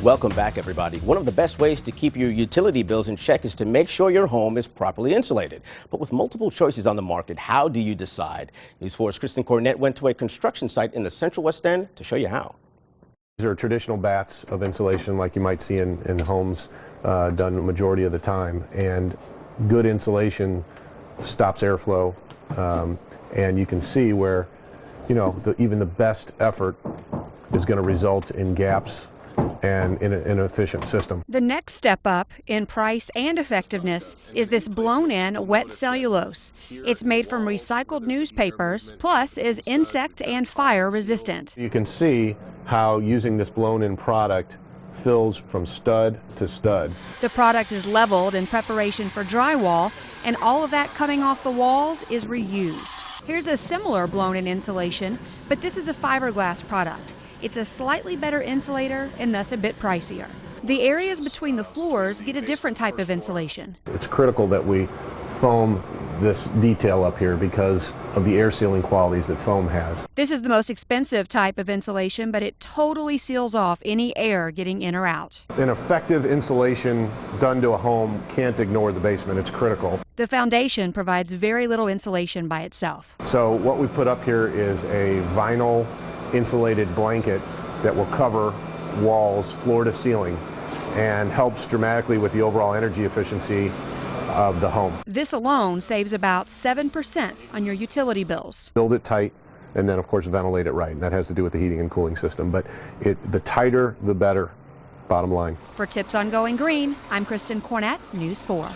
Welcome back, everybody. One of the best ways to keep your utility bills in check is to make sure your home is properly insulated. But with multiple choices on the market, how do you decide? News 4's Kristen Cornett went to a construction site in the Central West End to show you how. These are traditional bats of insulation like you might see in homes done the majority of the time. And good insulation stops airflow. And you can see where, even the best effort is going to result in gaps and in an efficient system. The next step up in price and effectiveness is this blown-in wet cellulose. It's made from recycled newspapers, plus is insect and fire resistant. You can see how using this blown-in product fills from stud to stud. The product is leveled in preparation for drywall, and all of that coming off the walls is reused. Here's a similar blown-in insulation, but this is a fiberglass product. It's a slightly better insulator and thus a bit pricier. The areas between the floors get a different type of insulation. It's critical that we foam this detail up here because of the air sealing qualities that foam has. This is the most expensive type of insulation, but it totally seals off any air getting in or out. An effective insulation done to a home can't ignore the basement. It's critical. The foundation provides very little insulation by itself. So what we put up here is a vinyl insulated blanket that will cover walls floor to ceiling and helps dramatically with the overall energy efficiency of the home. This alone saves about 7% on your utility bills. Build it tight and then of course ventilate it right, and that has to do with the heating and cooling system, but the tighter the better, bottom line. For tips on going green, I'm Kristen Cornett, News 4.